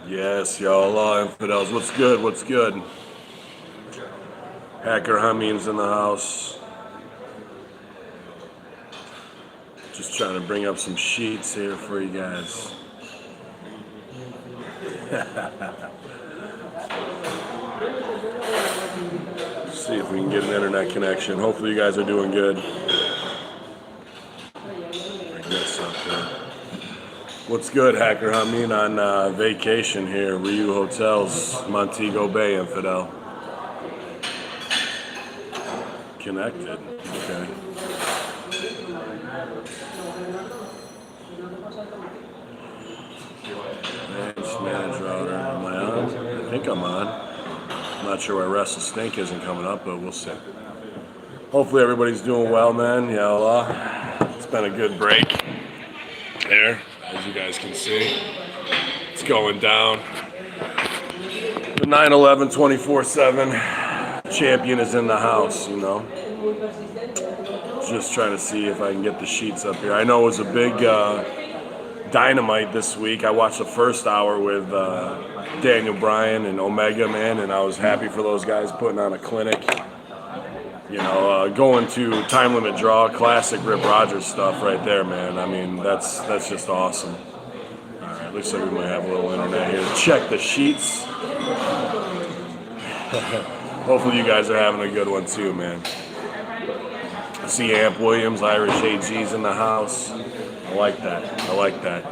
Yes, y'all, infidels. What's good? What's good? Hacker Hameen's in the house. Just trying to bring up some sheets here for you guys. See if we can get an internet connection. Hopefully you guys are doing good. Bring this up there. What's good, Hacker Hameen, on vacation here, Ryu Hotels, Montego Bay, infidel. Connected. Okay. Manage router. Am I on? I think I'm on. I'm not sure why Wrestle Stink isn't coming up, but we'll see. Hopefully everybody's doing well, man. Yeah, it's been a good break there, as you guys can see. It's going down. The 9/11 24/7 champion is in the house, you know. Just trying to see if I can get the sheets up here. I know it was a big Dynamite this week. I watched the first hour with Daniel Bryan and Omega, man, and I was happy for those guys putting on a clinic. You know, going to Time Limit Draw, classic Rip Rogers stuff right there, man. I mean, that's just awesome. All right, looks like we might have a little internet here. Check the sheets. Hopefully you guys are having a good one too, man. I see Amp Williams, Irish AG's in the house. I like that. I like that.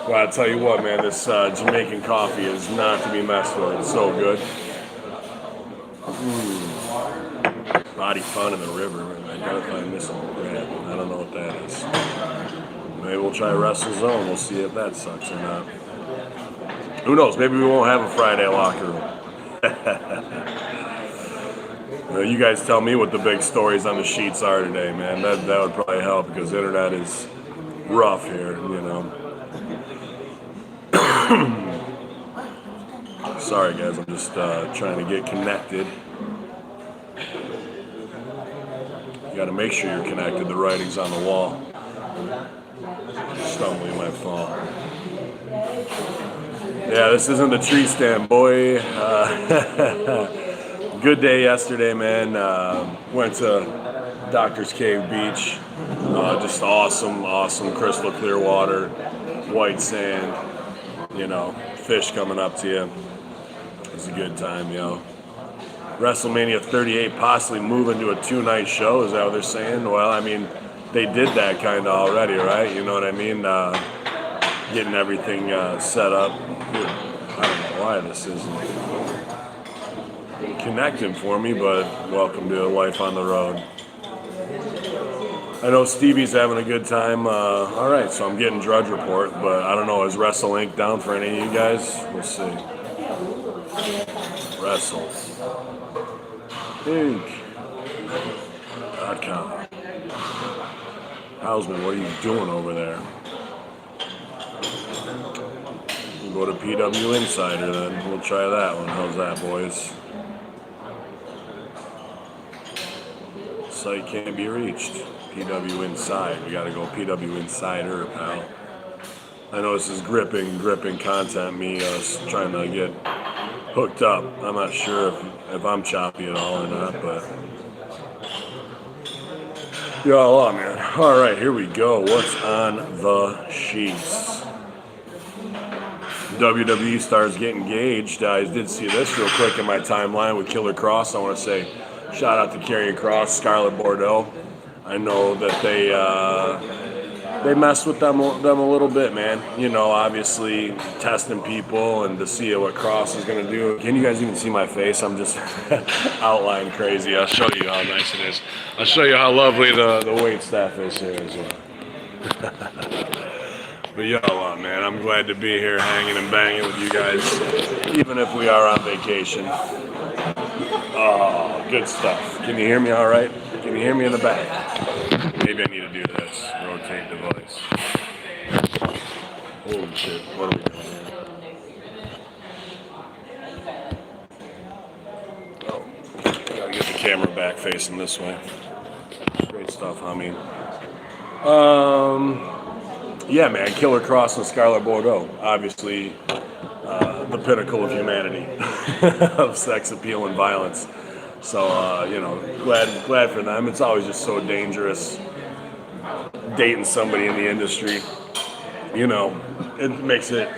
Well, I'll tell you what, man, this Jamaican coffee is not to be messed with. It's so good. Body Fun in the river. Identify missing crab. I don't know what that is. Maybe we'll try WrestleZone. We'll see if that sucks or not. Who knows? Maybe we won't have a Friday locker room. You guys tell me what the big stories on the sheets are today, man. That would probably help because the internet is rough here, you know. Sorry, guys. I'm just trying to get connected. You got to make sure you're connected. The writing's on the wall. Stumbling might fall. Yeah, this isn't the tree stand, boy. Good day yesterday, man. Went to Doctor's Cave Beach. Just awesome crystal clear water, white sand, you know, fish coming up to you. It was a good time, yo. WrestleMania 38 possibly moving to a 2-night show, is that what they're saying? Well, I mean, they did that kind of already, right? You know what I mean? Getting everything set up. I don't know why this isn't connecting for me, but welcome to Life on the Road. I know Stevie's having a good time. All right, so I'm getting Drudge Report, but I don't know, is Wrestle Inc. down for any of you guys? We'll see. Wrestle Inc.com. Hausman, what are you doing over there? We'll go to PW Insider then. We'll try that one. How's that, boys? Site can't be reached. PW Inside. We gotta go PW Insider, pal. I know this is gripping content, me trying to get hooked up. I'm not sure if I'm choppy at all or not, but y'all, man. All right, here we go. What's on the sheets? WWE stars get engaged. I did see this real quick in my timeline with Killer Cross. I want to say shout out to Karrion Kross, Scarlett Bordeaux. I know that they they messed with them a little bit, man. You know, obviously testing people and to see what Cross is gonna do. Can you guys even see my face? I'm just outline crazy. I'll show you how nice it is. I'll show you how lovely the wait staff is here as well. But yo, man, I'm glad to be here hanging and banging with you guys, even if we are on vacation. Oh, good stuff. Can you hear me all right? Can you hear me in the back? Maybe I need to do this. Rotate device. Holy shit, what are we doing here? Oh, gotta get the camera back facing this way. Great stuff, homie. Yeah, man, Killer Kross and Scarlett Bordeaux, obviously the pinnacle of humanity, of sex appeal and violence. So, you know, glad for them. It's always just so dangerous dating somebody in the industry. You know, it makes it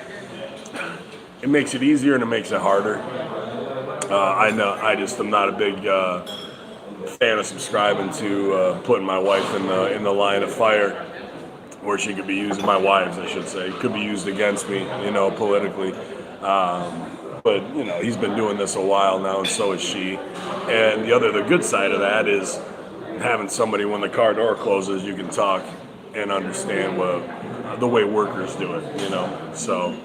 easier and it makes it harder. I know I just am not a big fan of subscribing to putting my wife in the line of fire, where she could be used, my wives, I should say, could be used against me, you know, politically. But, you know, he's been doing this a while now, and so is she. And the good side of that is having somebody, when the car door closes, you can talk and understand the way workers do it, you know. So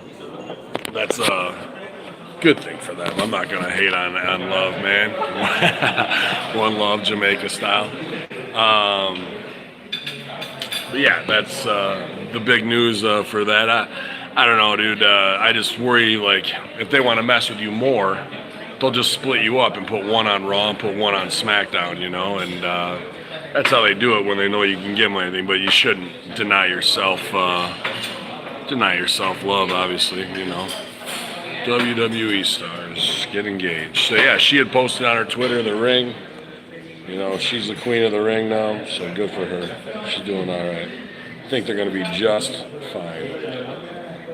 that's a good thing for them. I'm not going to hate on love, man. One love, Jamaica style. But yeah, that's the big news for that. I don't know, dude. I just worry, like, if they want to mess with you more, they'll just split you up and put one on Raw and put one on SmackDown, you know? And that's how they do it when they know you can give them anything. But you shouldn't deny yourself love, obviously, you know? WWE stars get engaged. So yeah, she had posted on her Twitter the ring. You know, she's the queen of the ring now, so good for her. She's doing all right. I think they're going to be just fine.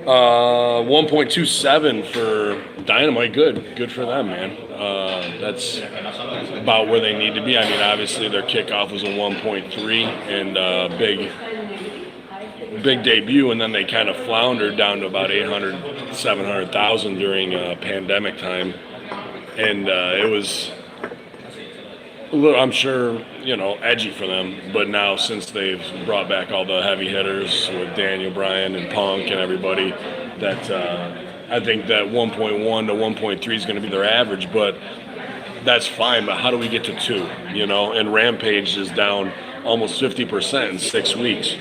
1.27 for Dynamite, good for them, man. That's about where they need to be. I mean, obviously their kickoff was a 1.3 and big debut, and then they kind of floundered down to about 800, 700,000 during pandemic time, and it was a little, I'm sure, you know, edgy for them. But now, since they've brought back all the heavy hitters with Daniel Bryan and Punk and everybody, that I think that 1.1 to 1.3 is going to be their average. But that's fine. But how do we get to 2? You know, and Rampage is down almost 50% in 6 weeks.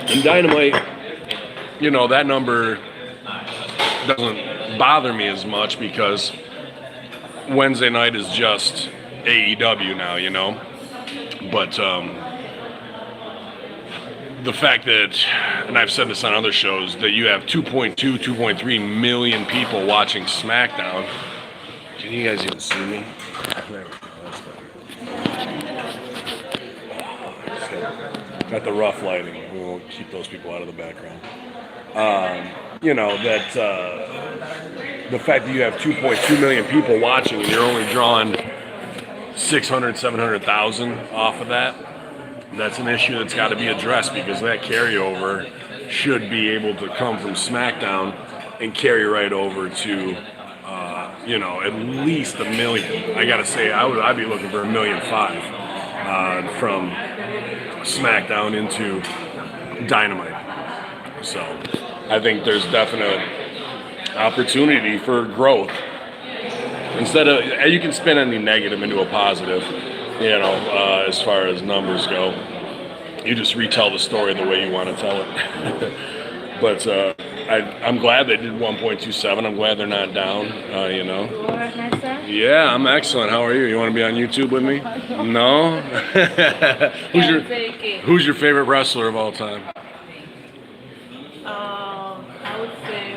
And Dynamite, you know, that number doesn't bother me as much because Wednesday night is just AEW now, you know. But the fact that, and I've said this on other shows, that you have 2.2, 2.3 million people watching SmackDown. Can you guys even see me? There we go. That's better. Got the rough lighting. We won't keep those people out of the background. You know, that the fact that you have 2.2 million people watching and you're only drawing 600, 700,000 off of that, that's an issue that's got to be addressed, because that carryover should be able to come from SmackDown and carry right over to, you know, at least 1 million. I got to say, I'd be looking for 1.5 million from SmackDown into Dynamite. So I think there's definite opportunity for growth. Instead of, you can spin any negative into a positive, you know, as far as numbers go. You just retell the story the way you want to tell it. But I'm glad they did 1.27. I'm glad they're not down, you know. All right, nice, sir? Yeah, I'm excellent. How are you? You want to be on YouTube with me? No? Who's your favorite wrestler of all time? I would say,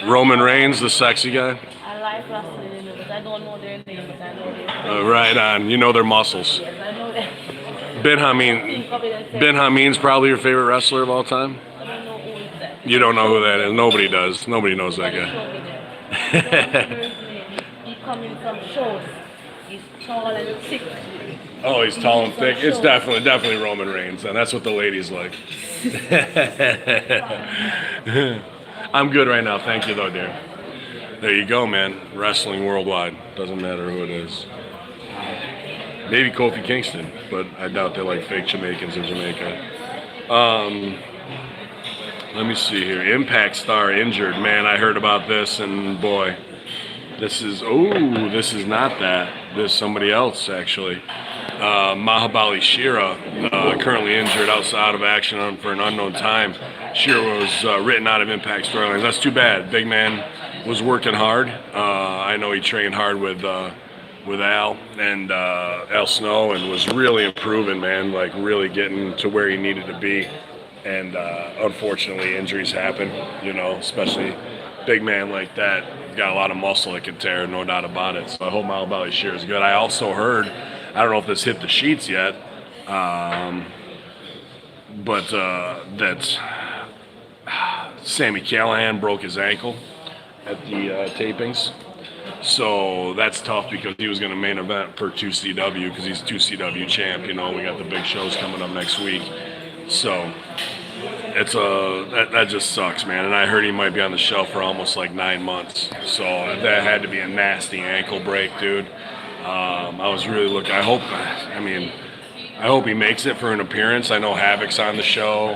Roman Reigns, the sexy guy? I like wrestling, but I don't know their name, but I know their Right on. You know their muscles. Yes, I know that. Ben Hameen's probably your favorite wrestler of all time? I don't know who is that. You don't know who that is. Nobody does. Nobody knows that guy. He come in from shows. he's tall and thick. Oh, he's tall and thick. It's definitely Roman Reigns, and that's what the ladies like. I'm good right now. Thank you, though, dear. There you go, man. Wrestling worldwide. Doesn't matter who it is. Maybe Kofi Kingston, but I doubt they like fake Jamaicans in Jamaica. Let me see here. Impact star injured. Man, I heard about this, and boy, this is not that. This is somebody else, actually. Mahabali Shira, currently injured outside of action for an unknown time. Shira was written out of Impact storylines. That's too bad. Big man was working hard. I know he trained hard with Al and Al Snow and was really improving, man, like really getting to where he needed to be. And unfortunately, injuries happen, you know, especially big man like that. Got a lot of muscle that can tear, no doubt about it. So I hope Mahabali Shira is good. I also heard, I don't know if this hit the sheets yet, but that Sami Callihan broke his ankle at the tapings. So that's tough because he was going to main event for 2CW because he's 2CW champ. You know, we got the big shows coming up next week. So it's that just sucks, man. And I heard he might be on the shelf for almost like 9 months. So that had to be a nasty ankle break, dude. I was really looking. I hope he makes it for an appearance. I know Havoc's on the show.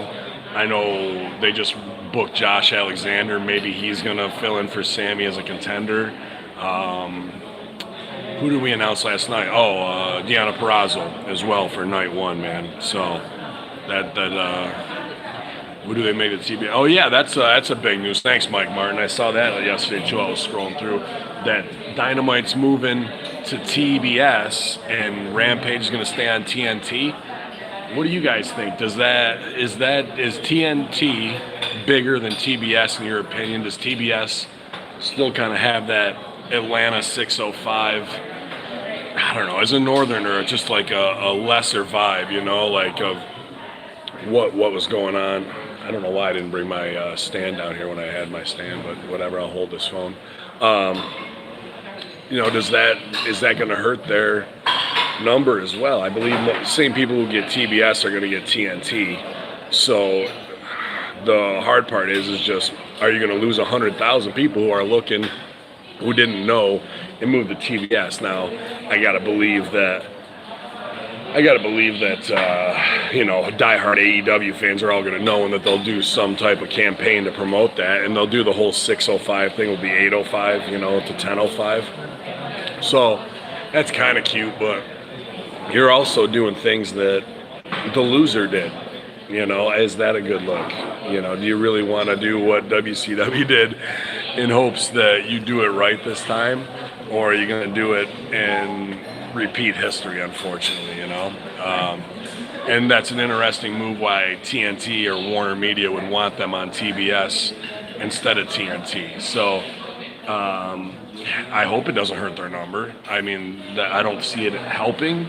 I know they just booked Josh Alexander. Maybe he's gonna fill in for Sammy as a contender. Who did we announce last night? Oh, Deonna Purrazzo as well for night one, man. So who do they make the TBS? Oh yeah, that's a big news. Thanks, Mike Martin. I saw that yesterday too. I was scrolling through that Dynamite's moving to TBS and Rampage is going to stay on TNT. What do you guys think? Is TNT bigger than TBS in your opinion? Does TBS still kind of have that Atlanta 605? I don't know. As a northerner, just like a lesser vibe, you know, like of what was going on. I don't know why I didn't bring my stand down here when I had my stand, but whatever. I'll hold this phone. You know, is that going to hurt their number as well? I believe the same people who get TBS are going to get TNT. So the hard part is just, are you going to lose 100,000 people who are looking, who didn't know, and move to TBS? Now, I gotta believe that you know, diehard AEW fans are all going to know, and that they'll do some type of campaign to promote that, and they'll do the whole 605 thing will be 805, you know, to 1005. So that's kind of cute, but you're also doing things that the loser did. You know, is that a good look? You know, do you really want to do what WCW did in hopes that you do it right this time, or are you going to do it and repeat history, unfortunately, you know? And that's an interesting move why TNT or Warner Media would want them on TBS instead of TNT. So I hope it doesn't hurt their number. I mean, I don't see it helping,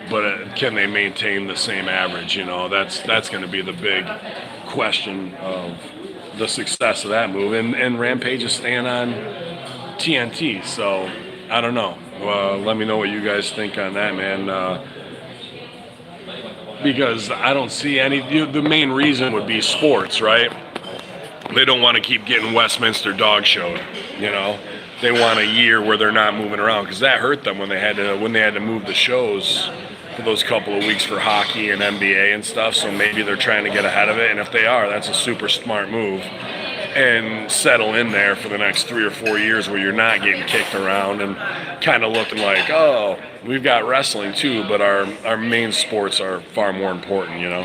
but can they maintain the same average? You know, that's going to be the big question of the success of that move. And Rampage is staying on TNT, so I don't know. Let me know what you guys think on that, man. Because I don't see any. The main reason would be sports, right? They don't want to keep getting Westminster dog showed. You know, they want a year where they're not moving around, because that hurt them when they had to move the shows for those couple of weeks for hockey and NBA and stuff. So maybe they're trying to get ahead of it, and if they are, that's a super smart move. And settle in there for the next 3 or 4 years where you're not getting kicked around and kind of looking like, oh, we've got wrestling too, but our main sports are far more important, you know?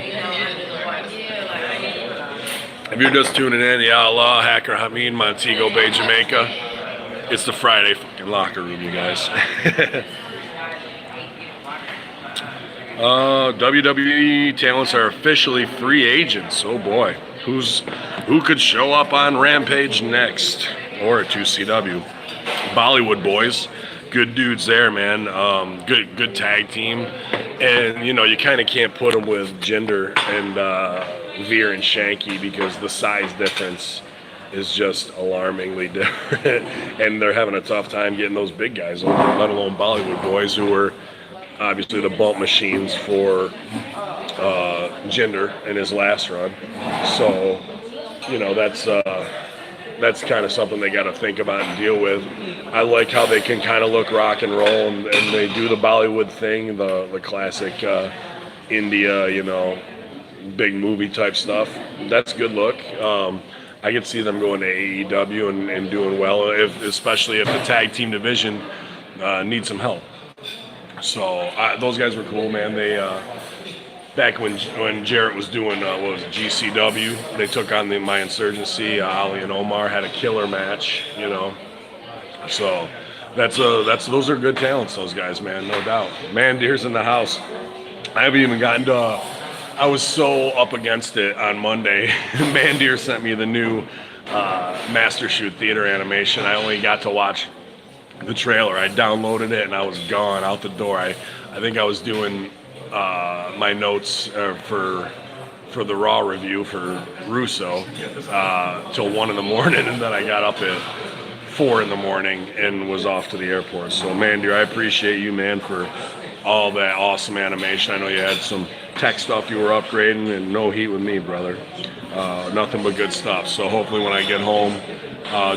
If you're just tuning in, the Outlaw, Hacker Hamid, Montego Bay, Jamaica, it's the Friday fucking locker room, you guys. WWE talents are officially free agents. Oh boy. Who could show up on Rampage next, or at 2CW? Bollywood Boys, good dudes there, man. Good tag team, and you know you kind of can't put them with Jinder and Veer and Shanky because the size difference is just alarmingly different. And they're having a tough time getting those big guys over, let alone Bollywood boys, who were obviously the bump machines for Jinder in his last run. So, you know, that's kind of something they got to think about and deal with. I like how they can kind of look rock and roll, and they do the Bollywood thing, the classic India, you know, big movie type stuff. That's good look. I could see them going to AEW and doing well, especially if the tag team division needs some help. So those guys were cool, man. They back when Jarrett was doing what was it, GCW, they took on my Insurgency. Ali and Omar had a killer match, you know. So those are good talents, those guys, man, no doubt. Mandir's in the house. I haven't even gotten to. I was so up against it on Monday. Mandir sent me the new Master Shoot theater animation. I only got to watch the trailer. I downloaded it and I was gone out the door. I think I was doing my notes for the Raw review for Russo till 1 in the morning, and then I got up at 4 in the morning and was off to the airport. So Mandir, I appreciate you, man, for all that awesome animation. I know you had some tech stuff you were upgrading, and no heat with me, brother. Nothing but good stuff. So hopefully when I get home,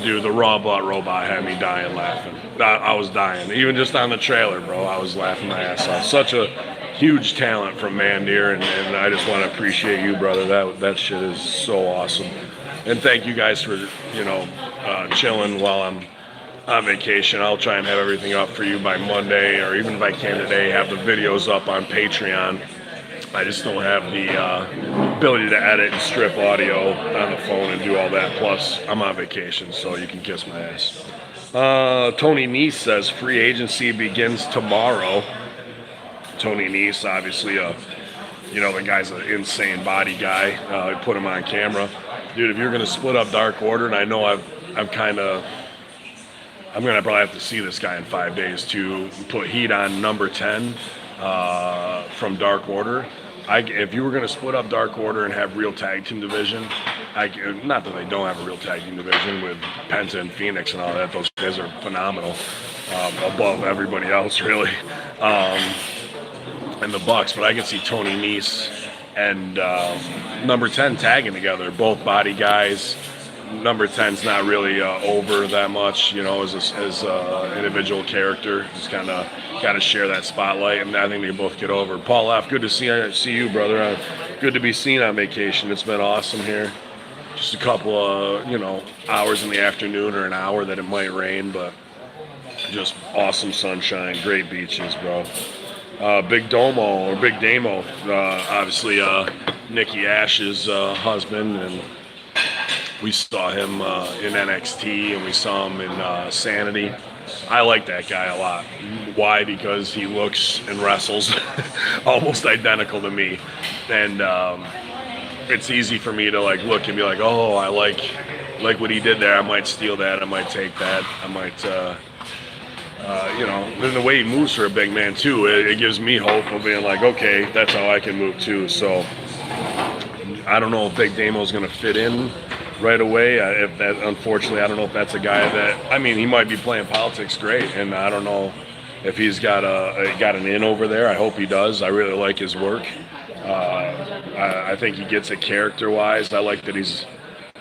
dude, the raw butt robot had me dying laughing. I was dying. Even just on the trailer, bro, I was laughing my ass off. Such a huge talent from Mandir, and I just want to appreciate you, brother. That shit is so awesome. And thank you guys for, you know, chilling while I'm on vacation. I'll try and have everything up for you by Monday, or even if I can today, have the videos up on Patreon. I just don't have the ability to edit and strip audio on the phone and do all that. Plus, I'm on vacation, so you can kiss my ass. Tony Nese says free agency begins tomorrow. Tony Nese, obviously, you know, the guy's an insane body guy. I put him on camera. Dude, if you're going to split up Dark Order, and I know I'm going to probably have to see this guy in 5 days to put heat on number 10 from Dark Order. If you were going to split up Dark Order and have real tag team division, not that they don't have a real tag team division with Penta and Phoenix and all that. Those guys are phenomenal, above everybody else, really, and the Bucks. But I could see Tony Nese and number 10 tagging together, both body guys. Number 10's not really over that much, you know, as an individual character. Just kind of got to share that spotlight, and I think they both get over. Paul F., good to see you, brother. Good to be seen on vacation. It's been awesome here. Just a couple of, you know, hours in the afternoon, or an hour that it might rain, but just awesome sunshine, great beaches, bro. Big Damo, obviously Nikki Ash's husband, and we saw him in NXT, and we saw him in Sanity. I like that guy a lot. Why? Because he looks and wrestles almost identical to me, and it's easy for me to like look and be like, oh, I like what he did there. I might steal that. I might take that. I might, you know, then the way he moves for a big man too, it gives me hope of being like, okay, that's how I can move too. So I don't know if Big Damo's going to fit in right away. Unfortunately, I don't know if that's a guy that, I mean, he might be playing politics great, and I don't know if he's got an in over there. I hope he does. I really like his work. I think he gets it character-wise. I like that he's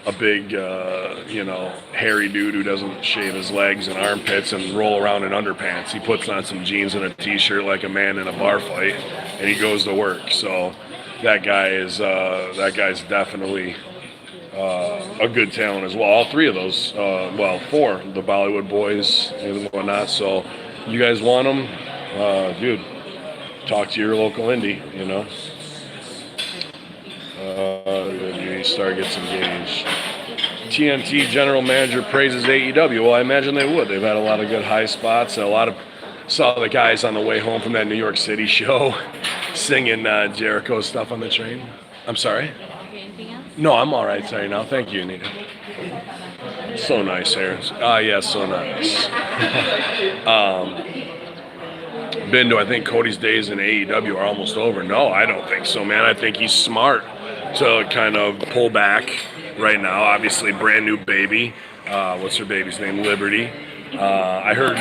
a big, you know, hairy dude who doesn't shave his legs and armpits and roll around in underpants. He puts on some jeans and a t-shirt like a man in a bar fight, and he goes to work. So that guy's definitely a good talent as well. All three of those, well, four, the Bollywood boys and whatnot. So you guys want them, dude, talk to your local indie, you know. You start gets engaged. TNT general manager praises AEW. Well, I imagine they would. They've had a lot of good high spots. Saw the guys on the way home from that New York City show singing Jericho stuff on the train. I'm sorry? No, I'm all right. Sorry now. Thank you, Anita. So nice hair. Yeah, so nice. Bindo, I think Cody's days in AEW are almost over. No, I don't think so, man. I think he's smart to kind of pull back right now. Obviously, brand new baby. What's her baby's name? Liberty. I heard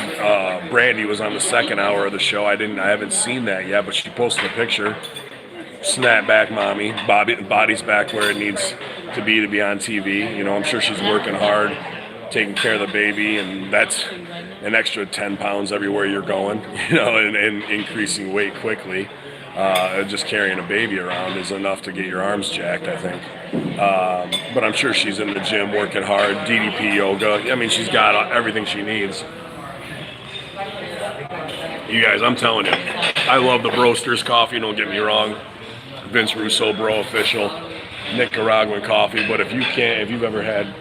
Brandy was on the second hour of the show. I haven't seen that yet, but she posted a picture. Snap back, mommy. Body's back where it needs to be on TV. You know, I'm sure she's working hard, taking care of the baby, and that's an extra 10 pounds everywhere you're going. You know, and increasing weight quickly. Just carrying a baby around is enough to get your arms jacked, I think. But I'm sure she's in the gym working hard, DDP yoga. I mean, she's got everything she needs. You guys, I'm telling you, I love the Broasters coffee, don't get me wrong. Vince Russo, Bro Official, Nicaraguan coffee. But if you've ever had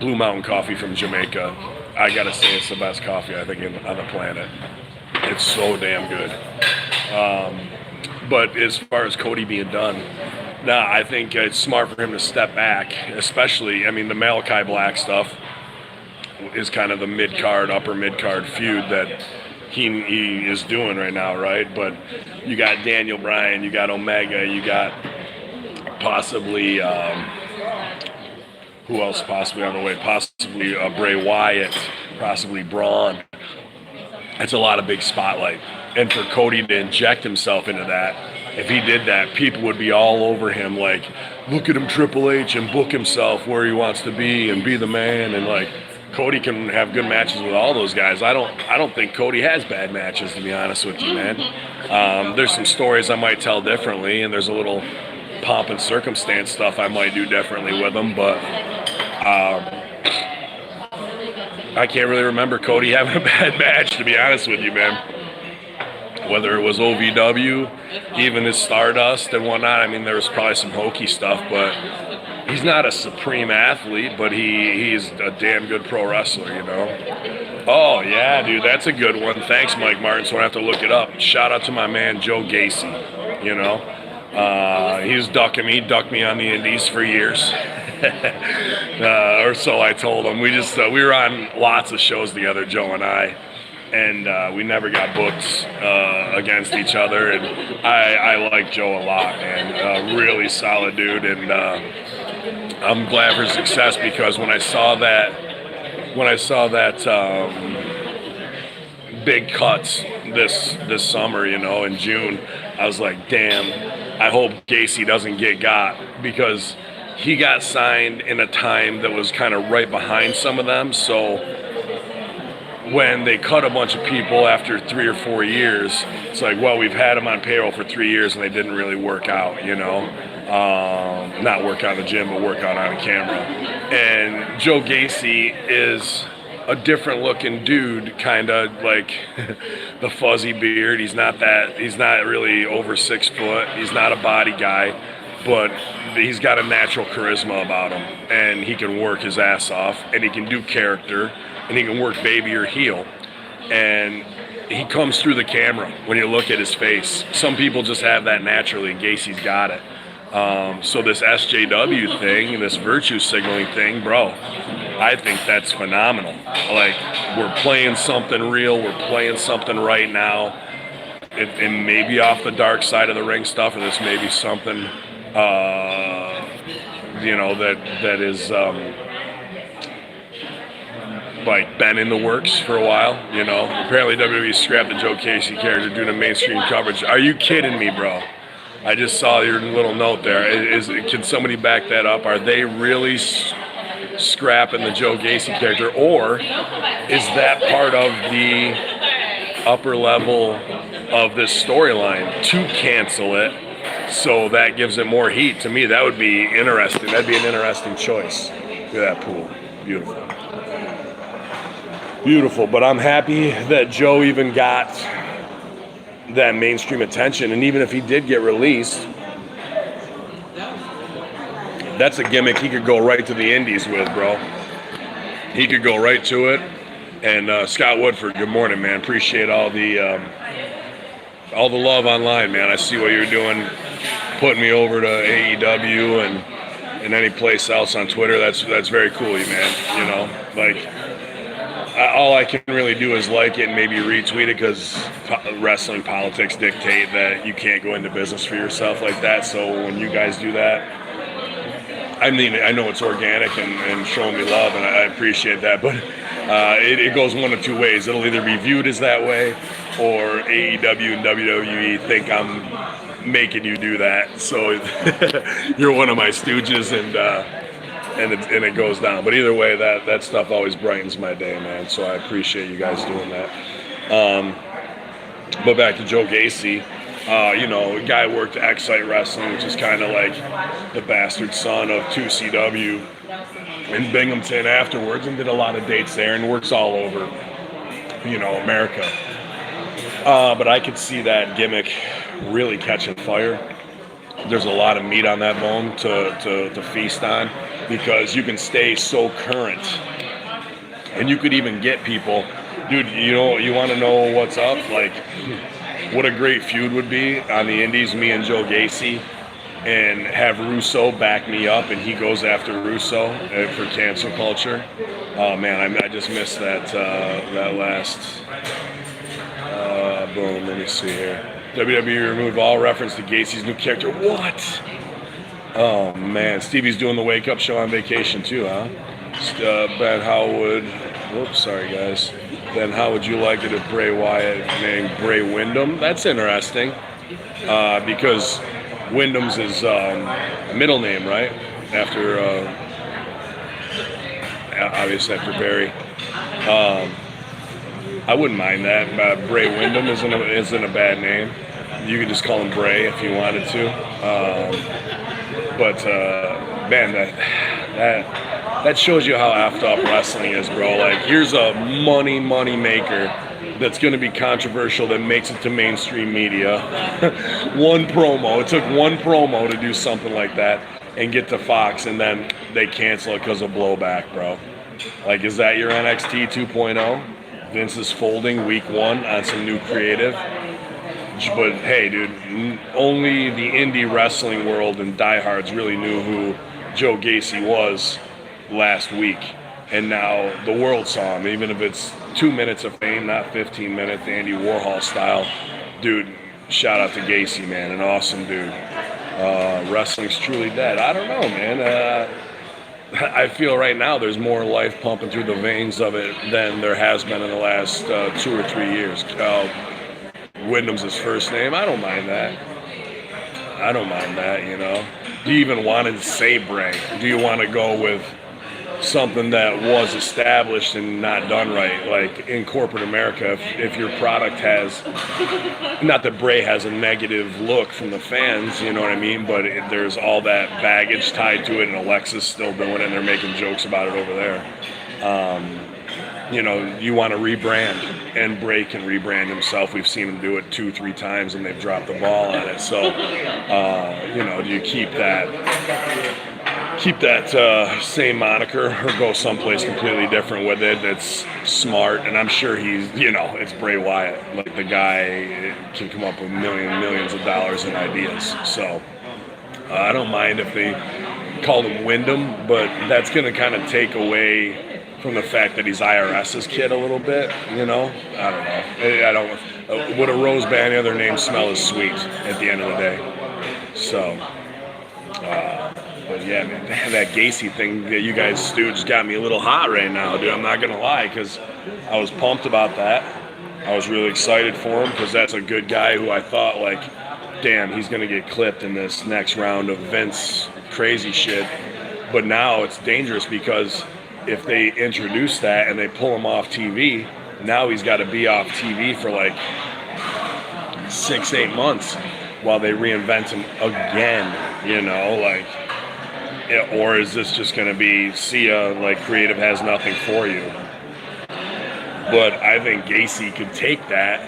Blue Mountain coffee from Jamaica, I gotta say it's the best coffee I think on the planet. It's so damn good. But as far as Cody being done, I think it's smart for him to step back, especially, I mean, the Malachi Black stuff is kind of the mid-card, upper mid-card feud that he is doing right now, right? But you got Daniel Bryan, you got Omega, you got possibly, who else possibly on the way? Possibly Bray Wyatt, possibly Braun. It's a lot of big spotlight. And for Cody to inject himself into that, if he did that, people would be all over him like, look at him, Triple H, and book himself where he wants to be and be the man. And like, Cody can have good matches with all those guys. I don't think Cody has bad matches, to be honest with you, man. There's some stories I might tell differently, and there's a little pomp and circumstance stuff I might do differently with him, but I can't really remember Cody having a bad match, to be honest with you, man. Whether it was OVW, even his Stardust and whatnot, I mean, there was probably some hokey stuff, but he's not a supreme athlete, but he's a damn good pro wrestler, you know? Oh, yeah, dude, that's a good one. Thanks, Mike Martin, so I have to look it up. Shout out to my man, Joe Gacy, you know? He was ducking me. He ducked me on the indies for years. Or so I told him. We were on lots of shows together, Joe and I. And we never got booked against each other. And I like Joe a lot, man. Really solid dude. And I'm glad for success because when I saw that big cuts this summer, you know, in June, I was like, damn, I hope Gacy doesn't get got, because he got signed in a time that was kind of right behind some of them. So when they cut a bunch of people after 3 or 4 years, it's like, well, we've had them on payroll for 3 years and they didn't really work out, you know. Not work out in the gym, but work out on camera. And Joe Gacy is a different looking dude, kind of like the fuzzy beard. He's not really over 6 foot. He's not a body guy, but he's got a natural charisma about him, and he can work his ass off, and he can do character, and he can work baby or heel. And he comes through the camera when you look at his face. Some people just have that naturally, and Gacy's got it. So this SJW thing, this virtue signaling thing, bro, I think that's phenomenal. Like, we're playing something real, we're playing something right now. And maybe off the dark side of the ring stuff, or this may be something, you know, that is like been in the works for a while, you know. Apparently WWE scrapped the Joe Gacy character due to mainstream coverage. Are you kidding me, bro? I just saw your little note there. Can somebody back that up? Are they really scrapping the Joe Gacy character, or is that part of the upper level of this storyline to cancel it, so that gives it more heat? To me, that would be interesting. That'd be an interesting choice. Look at that pool. Beautiful. Beautiful. But I'm happy that Joe even got that mainstream attention, and even if he did get released, that's a gimmick he could go right to the indies with, bro. He could go right to it. And Scott Woodford, good morning, man. Appreciate all the love online, man. I see what you're doing, putting me over to AEW and any place else on Twitter. That's very cool, man. You know, like, all I can really do is like it and maybe retweet it, because wrestling politics dictate that you can't go into business for yourself like that. So when you guys do that, I mean, I know it's organic and showing me love, and I appreciate that. But it goes one of two ways. It'll either be viewed as that way, or AEW and WWE think I'm making you do that. So you're one of my stooges, and it goes down. But either way, that stuff always brightens my day, man. So I appreciate you guys doing that. But back to Joe Gacy. A guy worked at Excite Wrestling, which is kind of like the bastard son of 2CW in Binghamton afterwards, and did a lot of dates there and works all over, America. But I could see that gimmick really catching fire. There's a lot of meat on that bone to feast on, because you can stay so current. And you could even get people, dude, you want to know what's up? Like, what a great feud would be on the indies, me and Joe Gacy, and have Russo back me up, and he goes after Russo for cancel culture. Oh man, I just missed that last boom. Let me see here. WWE removed all reference to Gacy's new character. What? Oh man, Stevie's doing the wake up show on vacation too, huh? Ben, how would? Whoops, sorry guys. Then how would you like it if Bray Wyatt named Bray Windham? That's interesting, because Wyndham's his middle name, right? After, obviously after Barry. I wouldn't mind that. Bray Windham isn't a bad name. You could just call him Bray if you wanted to. But man, that shows you how effed up wrestling is, bro. Like, here's a money maker that's going to be controversial that makes it to mainstream media. One promo. It took one promo to do something like that and get to Fox, and then they cancel it because of blowback, bro. Like, is that your NXT 2.0? Vince is folding week 1 on some new creative. But hey, dude, only the indie wrestling world and diehards really knew who Joe Gacy was last week, and now the world saw him. Even if it's 2 minutes of fame, not 15 minutes, Andy Warhol style. Dude, shout out to Gacy, man, an awesome dude. Wrestling's truly dead. I don't know, man. I feel right now there's more life pumping through the veins of it than there has been in the last 2 or 3 years. Wyndham's his first name. I don't mind that. Do you even want to say Bray? Do you want to go with something that was established and not done right? Like in corporate America, if your product has, not that Bray has a negative look from the fans, you know what I mean, but there's all that baggage tied to it, and Alexa's still doing it, and they're making jokes about it over there. You want to rebrand, and Bray can rebrand himself. We've seen him do it 2-3 times, and they've dropped the ball on it. So, do you keep that same moniker, or go someplace completely different with it that's smart? And I'm sure it's Bray Wyatt. Like, the guy can come up with millions of dollars in ideas. So I don't mind if they call him Wyndham, but that's going to kind of take away from the fact that he's IRS's kid a little bit, I don't know. Would a rose by any other name smell as sweet at the end of the day? So, but yeah, man, that Gacy thing that you guys stooge got me a little hot right now, dude. I'm not going to lie, because I was pumped about that. I was really excited for him, because that's a good guy who I thought, like, damn, he's going to get clipped in this next round of Vince crazy shit. But now it's dangerous, because if they introduce that and they pull him off TV, now he's got to be off TV for like 6-8 months while they reinvent him again, or is this just going to be, see ya, like, creative has nothing for you? But I think Gacy could take that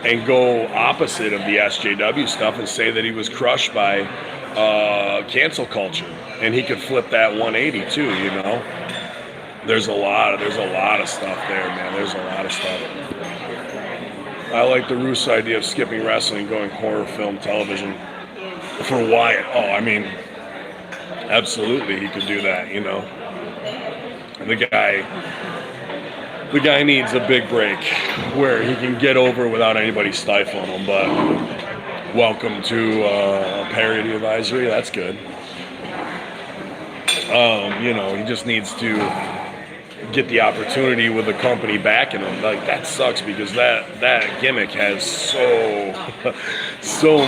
and go opposite of the SJW stuff and say that he was crushed by cancel culture, and he could flip that 180 too, There's a lot of stuff there, man. There's a lot of stuff. I like the Russo idea of skipping wrestling, going horror film television for Wyatt. Oh, I mean, absolutely, he could do that. The guy needs a big break where he can get over without anybody stifling him. But welcome to a parody advisory. That's good. He just needs to get the opportunity with the company backing him. Like, that sucks because that gimmick has so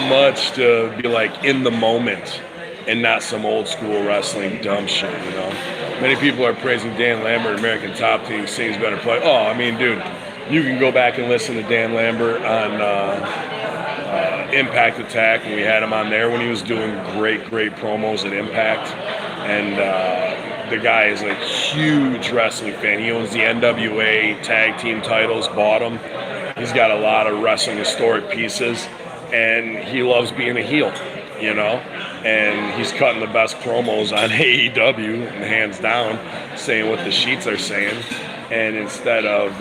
much to be like in the moment and not some old school wrestling dumb shit, Many people are praising Dan Lambert, American Top Team, saying he's better play. Oh, I mean, dude, you can go back and listen to Dan Lambert on Impact Attack, and we had him on there when he was doing great promos at Impact. And the guy is a huge wrestling fan. He owns the NWA tag team titles, bought them. He's got a lot of wrestling historic pieces, and he loves being a heel, And he's cutting the best promos on AEW, hands down, saying what the sheets are saying. And instead of,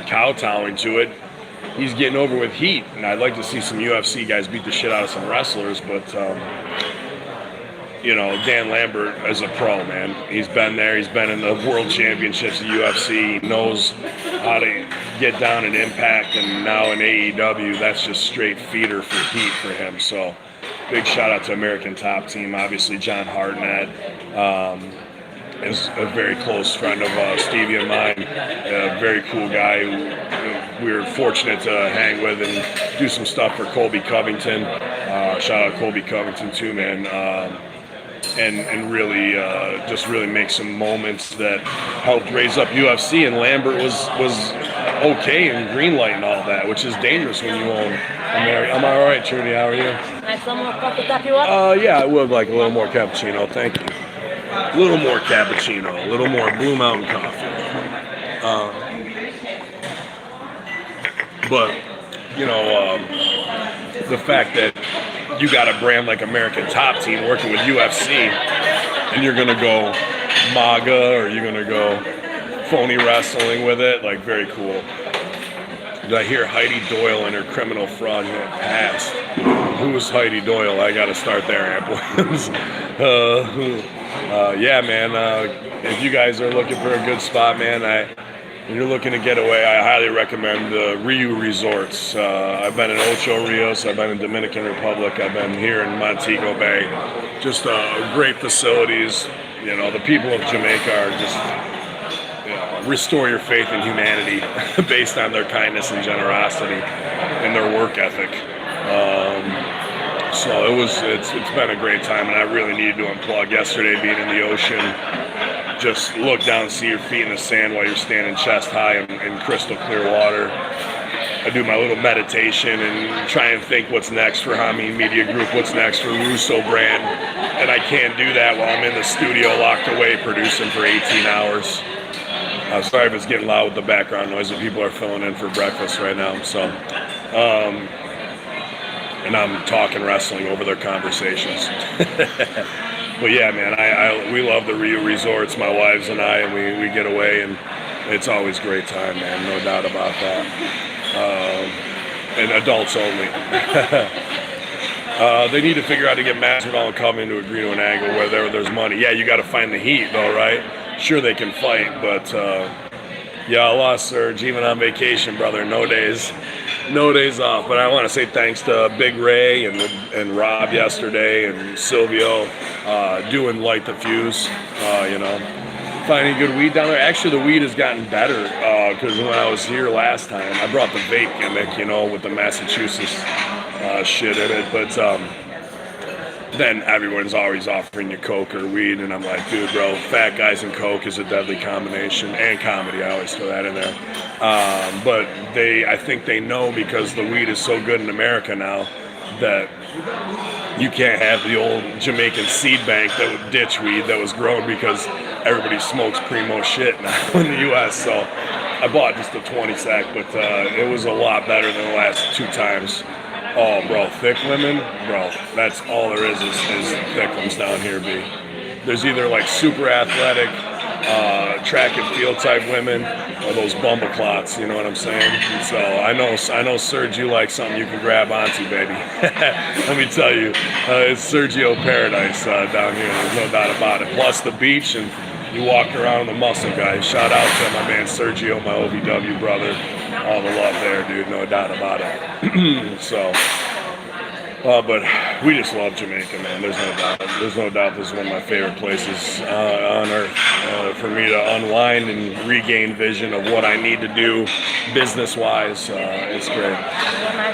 kowtowing to it, he's getting over with heat. And I'd like to see some UFC guys beat the shit out of some wrestlers, but Dan Lambert is a pro, man. He's been there. He's been in the world championships of UFC. He knows how to get down in Impact, and now in AEW, that's just straight feeder for heat for him. So big shout out to American Top Team. Obviously, John Hartnett is a very close friend of Stevie and mine. A very cool guy who we were fortunate to hang with and do some stuff for Colby Covington. Shout out Colby Covington too, man. And really just really make some moments that helped raise up UFC. And Lambert was okay in green light and all that, which is dangerous when you own America. I'm all right, Trudy. How are you? Like some more coffee to top you up? Yeah, I would like a little more cappuccino. Thank you. A little more cappuccino, a little more Blue Mountain coffee. But the fact that you got a brand like American Top Team working with UFC, and you're gonna go MAGA or you're gonna go phony wrestling with it, like, very cool. Did I hear Heidi Doyle and her criminal fraudulent past? Who's Heidi Doyle? I gotta start there, Amp Williams. Yeah, man. If you guys are looking for a good spot, man, when you're looking to get away, I highly recommend the Riu Resorts. I've been in Ocho Rios, I've been in Dominican Republic, I've been here in Montego Bay. Just great facilities. The people of Jamaica are just restore your faith in humanity based on their kindness and generosity and their work ethic. So it's been a great time, and I really needed to unplug yesterday, being in the ocean. Just look down, see your feet in the sand while you're standing chest high in crystal clear water. I do my little meditation and try and think what's next for Hameen Media Group, what's next for Russo Brand, and I can't do that while I'm in the studio locked away producing for 18 hours. Sorry if it's getting loud with the background noise, but people are filling in for breakfast right now. So, and I'm talking wrestling over their conversations. But yeah, man, we love the Riu Resorts, my wives and I, and we get away, and it's always a great time, man, no doubt about that. And adults only. They need to figure out to get Masvidal and come into agree to an angle where there's money. Yeah, you got to find the heat, though, right? Sure, they can fight, but yeah, I lost Serge, even on vacation, brother. No days off. But I want to say thanks to Big Ray and Rob yesterday and Silvio doing Light the Fuse. Finding good weed down there. Actually, the weed has gotten better because when I was here last time, I brought the vape gimmick, with the Massachusetts shit in it. But then everyone's always offering you coke or weed, and I'm like, dude, bro, fat guys and coke is a deadly combination, and comedy. I always throw that in there. But I think they know, because the weed is so good in America now, that you can't have the old Jamaican seed bank that would ditch weed that was grown because everybody smokes primo shit now in the U.S. So I bought just a 20 sack, but it was a lot better than the last two times. Oh, bro, thick women, bro, that's all there is thick ones down here, B. There's either like super athletic, track and field type women, or those bumbleclots, you know what I'm saying? And so I know, Serge, you like something you can grab onto, baby. Let me tell you, it's Sergio Paradise down here, there's no doubt about it. Plus the beach, and you walk around the muscle, guys. Shout out to my man Sergio, my OVW brother. All the love there, dude, no doubt about it. So, But we just love Jamaica, man. There's no doubt. There's no doubt this is one of my favorite places on earth for me to unwind and regain vision of what I need to do business-wise. It's great.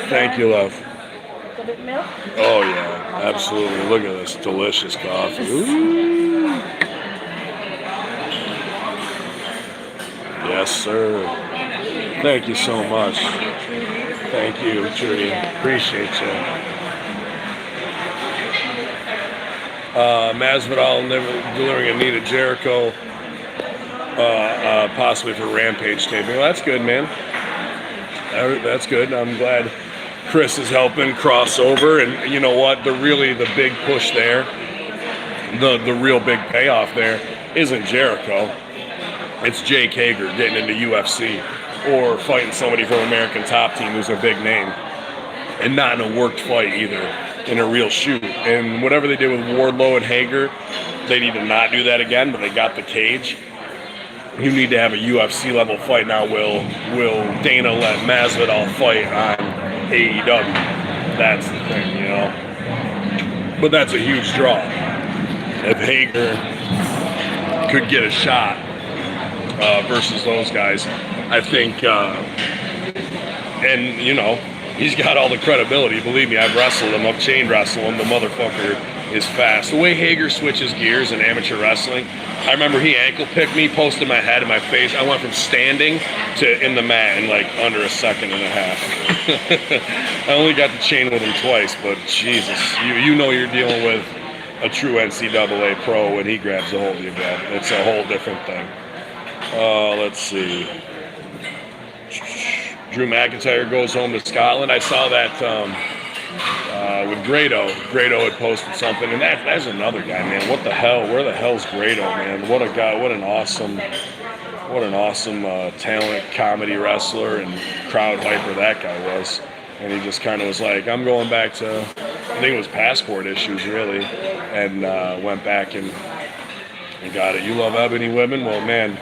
Thank you, love. A bit milk? Oh, yeah, absolutely. Look at this delicious coffee. Ooh. Yes, sir. Thank you so much. Thank you, Trudy. Appreciate you. Masvidal delivering Anita Jericho, possibly for Rampage taping. Well, that's good, man. That's good. I'm glad Chris is helping crossover. And you know what? The big push there, the real big payoff there isn't Jericho. It's Jake Hager getting into UFC or fighting somebody from American Top Team who's a big name, and not in a worked fight either, in a real shoot. And whatever they did with Wardlow and Hager, they need to not do that again, but they got the cage. You need to have a UFC level fight now. Will Dana let Masvidal fight on AEW? That's the thing, you know. But that's a huge draw. If Hager could get a shot versus those guys, I think, and you know, he's got all the credibility. Believe me, I've wrestled him. I've chain wrestled him. The motherfucker is fast. The way Hager switches gears in amateur wrestling, I remember he ankle picked me, posted my head and my face. I went from standing to in the mat in like under a second and a half. I only got to chain with him twice, but Jesus, you know you're dealing with a true NCAA pro when he grabs a hold of you, bro. It's a whole different thing. Let's see. Drew McIntyre goes home to Scotland. I saw that with Grado. Grado had posted something, and that's another guy, man. What the hell? Where the hell's Grado, man? What a guy! What an awesome talent, comedy wrestler, and crowd hyper that guy was. And he just kind of was like, I'm going back to, I think it was passport issues really, and went back and got it. You love ebony women? Well, man.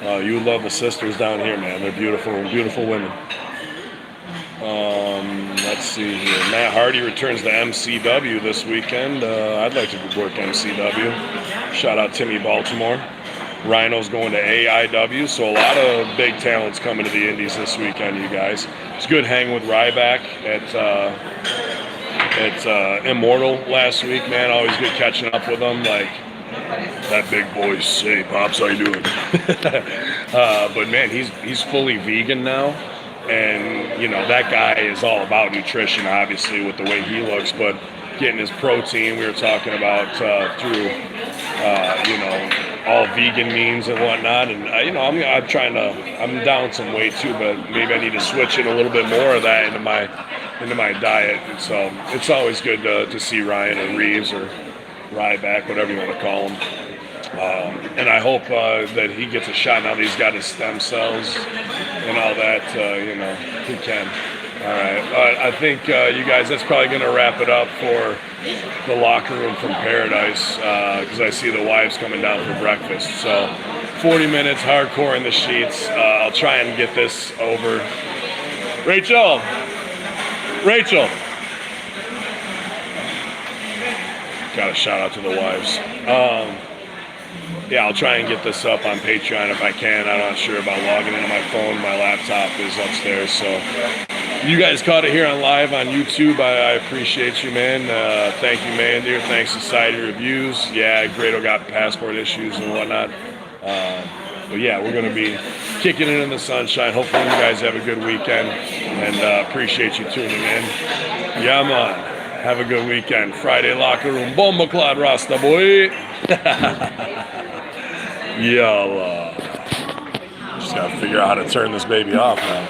You love the sisters down here, man. They're beautiful, beautiful women. Let's see here. Matt Hardy returns to MCW this weekend. I'd like to work MCW. Shout out Timmy Baltimore. Rhino's going to AIW, so a lot of big talents coming to the Indies this weekend, you guys. It's good hanging with Ryback at Immortal last week, man. Always good catching up with them. Like, that big boy's say, Pops, how you doing? But man, he's fully vegan now, and you know that guy is all about nutrition, obviously, with the way he looks. But getting his protein, we were talking about through you know, all vegan means and whatnot. And you know, I'm down some weight too, but maybe I need to switch in a little bit more of that into my diet. And so it's always good to see Ryan or Reeves or Ryback, whatever you want to call him. And I hope that he gets a shot now that he's got his stem cells and all that. You know, he can. All right. I think, you guys, that's probably going to wrap it up for the Locker Room from Paradise, because I see the wives coming down for breakfast. So 40 minutes, hardcore in the sheets. I'll try and get this over. Rachel! Got a shout out to the wives. Yeah, I'll try and get this up on Patreon if I can. I'm not sure about logging into my phone. My laptop is upstairs. So you guys caught it here on live on YouTube. I appreciate you, man. Thank you, Mandir. Thanks, Society Reviews. Yeah, Grado got passport issues and whatnot. But yeah, we're going to be kicking it in the sunshine. Hopefully you guys have a good weekend. And appreciate you tuning in. Yeah, man. Have a good weekend. Friday Locker Room. Bomba Clad Rasta, boy. Yalla. Just got to figure out how to turn this baby off now.